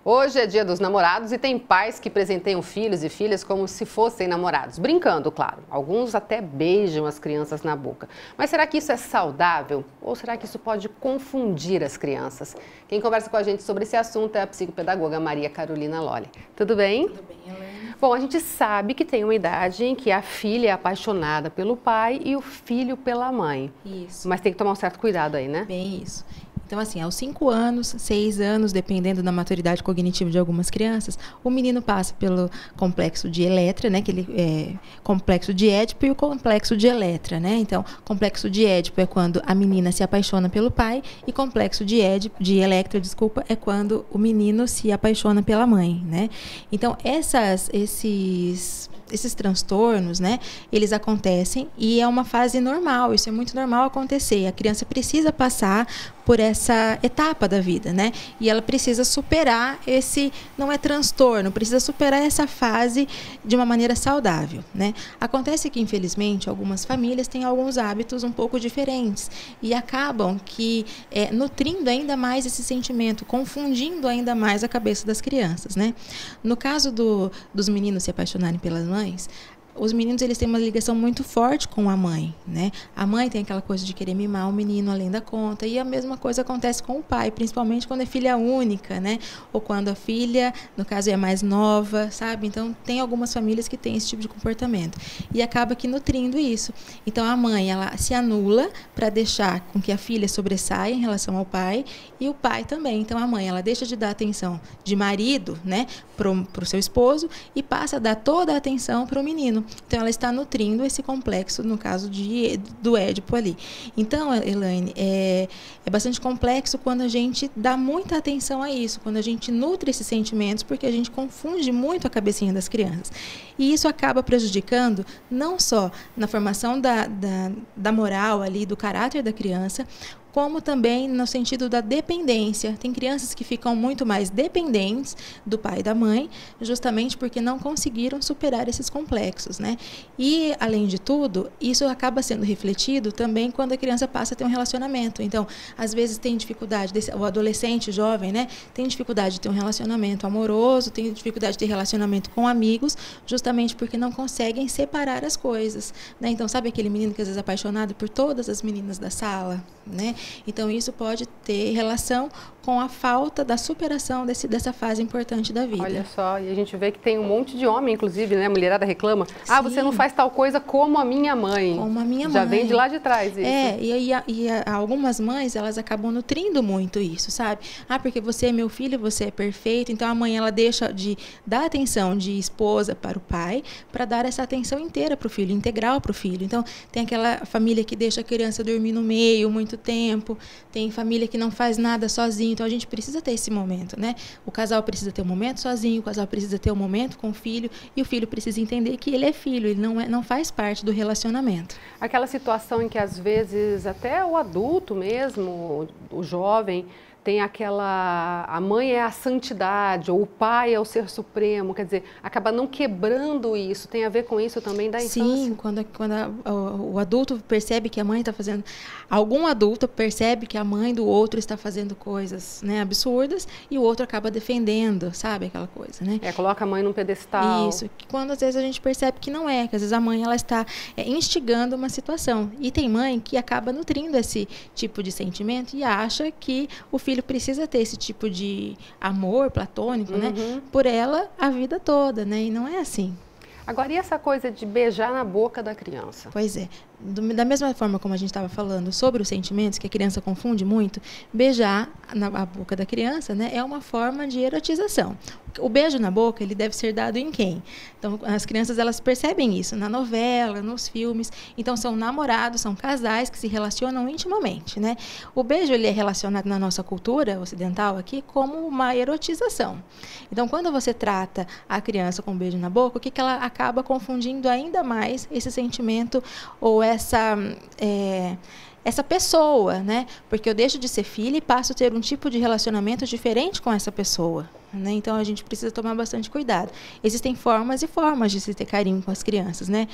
Hoje é dia dos namorados e tem pais que presenteiam filhos e filhas como se fossem namorados. Brincando, claro. Alguns até beijam as crianças na boca. Mas será que isso é saudável? Ou será que isso pode confundir as crianças? Quem conversa com a gente sobre esse assunto é a psicopedagoga Maria Carolina Lolli. Tudo bem? Tudo bem, Helene. Bom, a gente sabe que tem uma idade em que a filha é apaixonada pelo pai e o filho pela mãe. Isso. Mas tem que tomar um certo cuidado aí, né? Bem isso. Então, assim, aos 5 anos, 6 anos, dependendo da maturidade cognitiva de algumas crianças, o menino passa pelo complexo de Eletra, né? Complexo de Édipo e o complexo de Eletra, né? Então, complexo de Édipo é quando a menina se apaixona pelo pai e complexo de Electra, é quando o menino se apaixona pela mãe, né? Então, esses transtornos, né, eles acontecem e é uma fase normal, isso é muito normal acontecer. A criança precisa passar por essa etapa da vida, né? E ela precisa superar não é transtorno, precisa superar essa fase de uma maneira saudável, né? Acontece que, infelizmente, algumas famílias têm alguns hábitos um pouco diferentes e acabam nutrindo ainda mais esse sentimento, confundindo ainda mais a cabeça das crianças, né? No caso dos meninos se apaixonarem pelas mães, os meninos, eles têm uma ligação muito forte com a mãe, né? A mãe tem aquela coisa de querer mimar o menino além da conta, e a mesma coisa acontece com o pai, principalmente quando é filha única, né? Ou quando a filha, no caso, é mais nova, sabe? Então, tem algumas famílias que têm esse tipo de comportamento. E acaba que nutrindo isso. Então, a mãe, ela se anula para deixar com que a filha sobressaia em relação ao pai, e o pai também. Então, a mãe, ela deixa de dar atenção de marido, né, pro seu esposo, e passa a dar toda a atenção para o menino. Então, ela está nutrindo esse complexo, no caso do Édipo ali. Então, Elaine, é bastante complexo quando a gente dá muita atenção a isso, quando a gente nutre esses sentimentos, porque a gente confunde muito a cabecinha das crianças. E isso acaba prejudicando não só na formação da moral ali, do caráter da criança, como também no sentido da dependência. Tem crianças que ficam muito mais dependentes do pai e da mãe, justamente porque não conseguiram superar esses complexos, né? E, além de tudo, isso acaba sendo refletido também quando a criança passa a ter um relacionamento. Então, às vezes tem dificuldade, o adolescente, o jovem, né? Tem dificuldade de ter um relacionamento amoroso, tem dificuldade de ter relacionamento com amigos, justamente porque não conseguem separar as coisas, né? Então, sabe aquele menino que às vezes é apaixonado por todas as meninas da sala, né? Então, isso pode ter relação com a falta da superação dessa fase importante da vida. Olha só, e a gente vê que tem um monte de homem, inclusive, né? A mulherada reclama. Sim. Ah, você não faz tal coisa como a minha mãe. Como a minha mãe. Já vem de lá de trás isso. E algumas mães, elas acabam nutrindo muito isso, sabe? Ah, porque você é meu filho, você é perfeito. Então, a mãe, ela deixa de dar atenção de esposa para o pai, para dar essa atenção inteira para o filho, integral para o filho. Então, tem aquela família que deixa a criança dormir no meio muito tempo, tem família que não faz nada sozinho. Então, a gente precisa ter esse momento, né? O casal precisa ter um momento sozinho, o casal precisa ter um momento com o filho, e o filho precisa entender que ele é filho, ele não faz parte do relacionamento. Aquela situação em que, às vezes, até o adulto mesmo, o jovem, tem a mãe é a santidade, ou o pai é o ser supremo, quer dizer, acaba não quebrando isso, tem a ver com isso também da infância? Sim, quando o adulto percebe que a mãe está fazendo, algum adulto percebe que a mãe do outro está fazendo coisas, né, absurdas, e o outro acaba defendendo, sabe, aquela coisa, né? Coloca a mãe num pedestal. Isso, que quando às vezes a gente percebe que não é, que às vezes a mãe ela está instigando uma situação, e tem mãe que acaba nutrindo esse tipo de sentimento e acha que o filho precisa ter esse tipo de amor platônico, né, por ela a vida toda, né, e não é assim. Agora, e essa coisa de beijar na boca da criança? Pois é. Da mesma forma como a gente estava falando sobre os sentimentos, que a criança confunde muito, beijar na boca da criança, né, é uma forma de erotização. O beijo na boca, ele deve ser dado em quem? Então, as crianças, elas percebem isso na novela, nos filmes. Então, são namorados, são casais que se relacionam intimamente, né? O beijo, ele é relacionado na nossa cultura ocidental aqui como uma erotização. Então, quando você trata a criança com um beijo na boca, o que ela acaba confundindo ainda mais esse sentimento ou essa pessoa, né? Porque eu deixo de ser filha e passo a ter um tipo de relacionamento diferente com essa pessoa, né? Então a gente precisa tomar bastante cuidado. Existem formas e formas de se ter carinho com as crianças, né?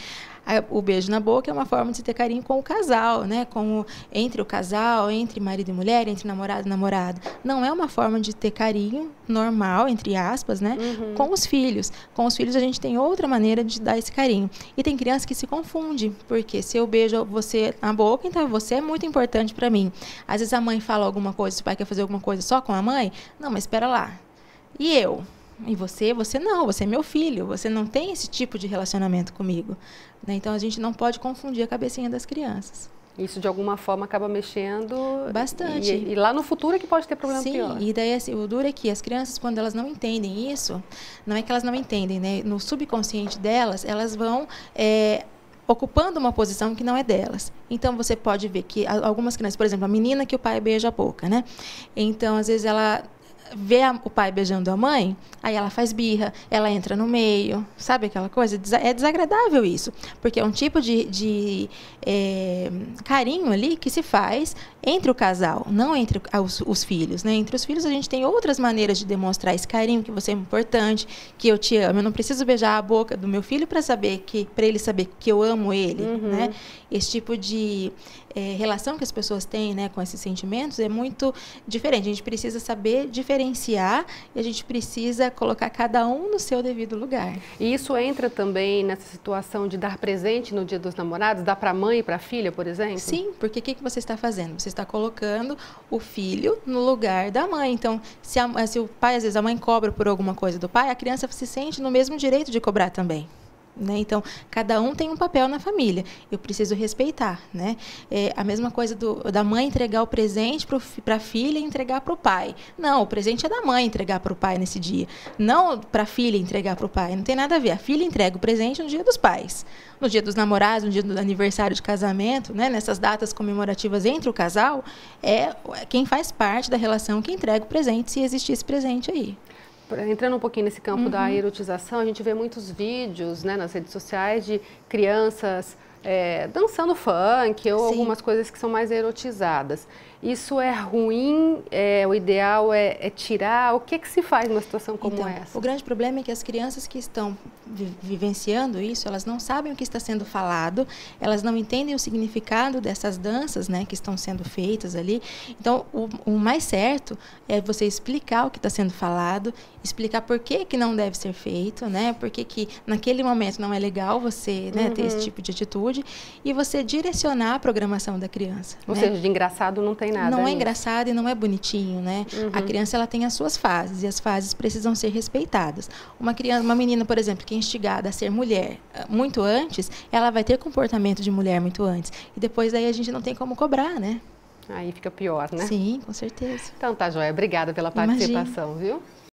O beijo na boca é uma forma de se ter carinho com o casal, né? Entre o casal, entre marido e mulher, entre namorado e namorada. Não é uma forma de ter carinho normal, entre aspas, né? Com os filhos. Com os filhos a gente tem outra maneira de dar esse carinho. E tem criança que se confunde, porque se eu beijo você na boca, então você é muito importante para mim. Às vezes a mãe fala alguma coisa, se o pai quer fazer alguma coisa só com a mãe, não, mas espera lá. E eu? E você? Você não, você é meu filho, você não tem esse tipo de relacionamento comigo, né? Então a gente não pode confundir a cabecinha das crianças. Isso de alguma forma acaba mexendo bastante. E lá no futuro é que pode ter problema pior. Sim, e daí assim, o duro é que as crianças, quando elas não entendem isso, não é que elas não entendem, né? No subconsciente delas, elas vão ocupando uma posição que não é delas. Então você pode ver que algumas crianças, por exemplo, a menina que o pai beija a boca, né? Então às vezes ela vê o pai beijando a mãe, aí ela faz birra, ela entra no meio, sabe aquela coisa? É desagradável isso, porque é um tipo de carinho ali que se faz entre o casal, não entre os filhos, né? Entre os filhos a gente tem outras maneiras de demonstrar esse carinho, que você é importante, que eu te amo. Eu não preciso beijar a boca do meu filho para ele saber que eu amo ele, né? Esse tipo de relação que as pessoas têm, né, com esses sentimentos é muito diferente. A gente precisa saber diferenciar e a gente precisa colocar cada um no seu devido lugar. E isso entra também nessa situação de dar presente no Dia dos Namorados, dar para a mãe e para a filha, por exemplo? Sim, porque o que você está fazendo? Você está colocando o filho no lugar da mãe. Então, se o pai, às vezes a mãe cobra por alguma coisa do pai, a criança se sente no mesmo direito de cobrar também. Né? Então, cada um tem um papel na família. Eu preciso respeitar, né? A mesma coisa da mãe entregar o presente para a filha e entregar para o pai. Não, o presente é da mãe entregar para o pai nesse dia. Não para a filha entregar para o pai. Não tem nada a ver. A filha entrega o presente no dia dos pais. No dia dos namorados, no dia do aniversário de casamento, né? Nessas datas comemorativas entre o casal, quem faz parte da relação que entrega o presente, se existir esse presente aí. Entrando um pouquinho nesse campo da erotização, a gente vê muitos vídeos, né, nas redes sociais de crianças dançando funk ou algumas coisas que são mais erotizadas. Isso é ruim? O ideal é tirar? O que se faz numa situação como essa? O grande problema é que as crianças que estão vivenciando isso, elas não sabem o que está sendo falado, elas não entendem o significado dessas danças, né, que estão sendo feitas ali. Então, o mais certo é você explicar o que está sendo falado, explicar por que não deve ser feito, né, por que naquele momento não é legal você, né, ter esse tipo de atitude, e você direcionar a programação da criança. Ou seja, de engraçado não tem nada. Não é engraçado e não é bonitinho, né? A criança, ela tem as suas fases e as fases precisam ser respeitadas. Uma menina, por exemplo, que é instigada a ser mulher muito antes, ela vai ter comportamento de mulher muito antes. E depois daí a gente não tem como cobrar, né? Aí fica pior, né? Sim, com certeza. Então tá, Joia. Obrigada pela participação, viu?